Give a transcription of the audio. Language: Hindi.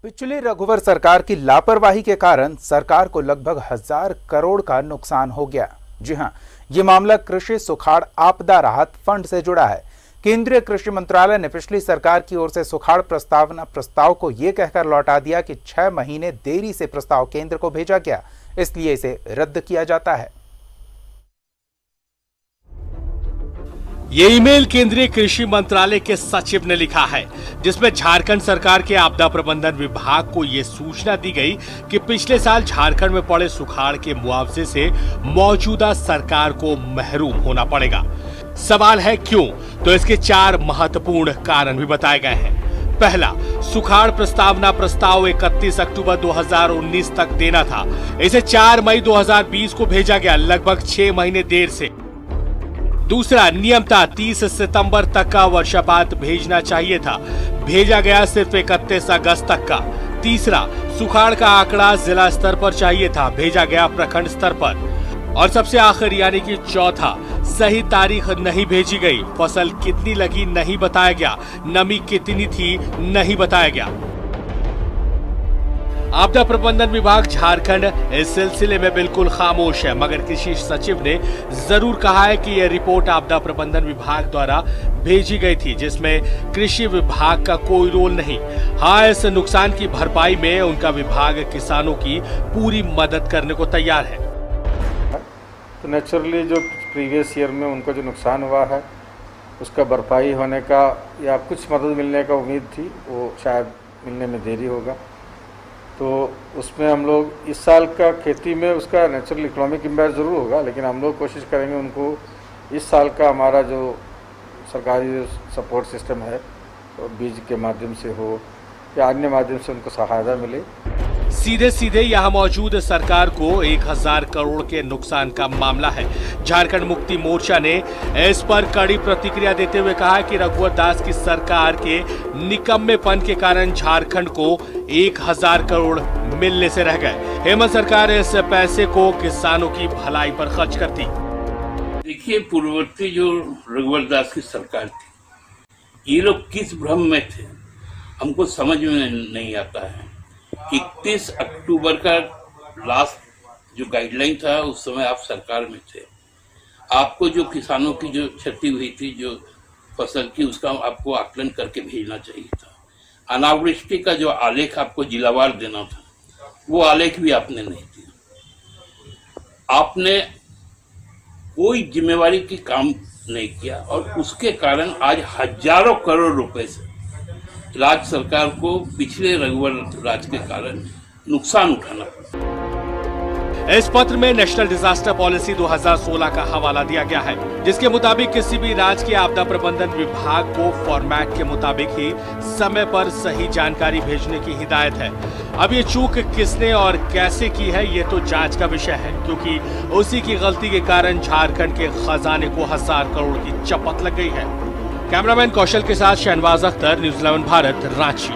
पिछली रघुवर सरकार की लापरवाही के कारण सरकार को लगभग 1000 करोड़ का नुकसान हो गया। जी हां, ये मामला कृषि सुखाड़ आपदा राहत फंड से जुड़ा है। केंद्रीय कृषि मंत्रालय ने पिछली सरकार की ओर से सुखाड़ प्रस्ताव को यह कहकर लौटा दिया कि 6 महीने देरी से प्रस्ताव केंद्र को भेजा गया, इसलिए इसे रद्द किया जाता है। ये ईमेल केंद्रीय कृषि मंत्रालय के सचिव ने लिखा है, जिसमें झारखंड सरकार के आपदा प्रबंधन विभाग को ये सूचना दी गई कि पिछले साल झारखंड में पड़े सुखाड़ के मुआवजे से मौजूदा सरकार को महरूम होना पड़ेगा। सवाल है क्यों? तो इसके 4 महत्वपूर्ण कारण भी बताए गए हैं। पहला, सुखाड़ प्रस्तावना प्रस्ताव 31 अक्टूबर 2019 तक देना था। इसे 4 मई 2020 को भेजा गया, लगभग 6 महीने देर से। दूसरा, नियम था 30 सितंबर तक का वर्षापात भेजना चाहिए था, भेजा गया सिर्फ 31 अगस्त तक का। तीसरा, सुखाड़ का आंकड़ा जिला स्तर पर चाहिए था, भेजा गया प्रखंड स्तर पर। और सबसे आखिर यानी कि चौथा, सही तारीख नहीं भेजी गई, फसल कितनी लगी नहीं बताया गया, नमी कितनी थी नहीं बताया गया। आपदा प्रबंधन विभाग झारखंड इस सिलसिले में बिल्कुल खामोश है, मगर कृषि सचिव ने जरूर कहा है कि यह रिपोर्ट आपदा प्रबंधन विभाग द्वारा भेजी गई थी, जिसमें कृषि विभाग का कोई रोल नहीं। हाँ, इस नुकसान की भरपाई में उनका विभाग किसानों की पूरी मदद करने को तैयार है। तो नेचुरली जो प्रीवियस ईयर में उनको जो नुकसान हुआ है उसका भरपाई होने का या कुछ मदद मिलने का उम्मीद थी, वो शायद मिलने में देरी होगा। तो उसमें हम लोग इस साल का खेती में उसका नेचुरल इकोनॉमिक इम्पैक्ट ज़रूर होगा, लेकिन हम लोग कोशिश करेंगे उनको इस साल का हमारा जो सरकारी सपोर्ट सिस्टम है, तो बीज के माध्यम से हो या अन्य माध्यम से उनको सहायता मिले। सीधे सीधे यहाँ मौजूद सरकार को 1000 करोड़ के नुकसान का मामला है। झारखंड मुक्ति मोर्चा ने इस पर कड़ी प्रतिक्रिया देते हुए कहा कि रघुवर दास की सरकार के निकम्मेपन के कारण झारखंड को 1000 करोड़ मिलने से रह गए। हेमंत सरकार इस पैसे को किसानों की भलाई पर खर्च करती। देखिए, पूर्ववर्ती जो रघुवर दास की सरकार थी, ये लोग किस भ्रम में थे हमको समझ में नहीं आता है। 31 अक्टूबर का लास्ट जो गाइडलाइन था, उस समय आप सरकार में थे। आपको जो किसानों की जो क्षति हुई थी जो फसल की, उसका आपको आकलन करके भेजना चाहिए था। अनावृष्टि का जो आलेख आपको जिलावार देना था, वो आलेख भी आपने नहीं दिया। आपने कोई जिम्मेवारी की काम नहीं किया और उसके कारण आज हजारों करोड़ रुपए से राज्य सरकार को पिछले रघुवर राज के कारण नुकसान उठाना पड़ा। इस पत्र में नेशनल डिजास्टर पॉलिसी 2016 का हवाला दिया गया है, जिसके मुताबिक किसी भी राज्य के आपदा प्रबंधन विभाग को फॉर्मेट के मुताबिक ही समय पर सही जानकारी भेजने की हिदायत है। अब ये चूक किसने और कैसे की है, ये तो जांच का विषय है, क्योंकि उसी की गलती के कारण झारखंड के खजाने को 1000 करोड़ की चपत लग गई है। कैमरामैन कौशल के साथ शहनवाज अख्तर, न्यूज़ 11 भारत, रांची।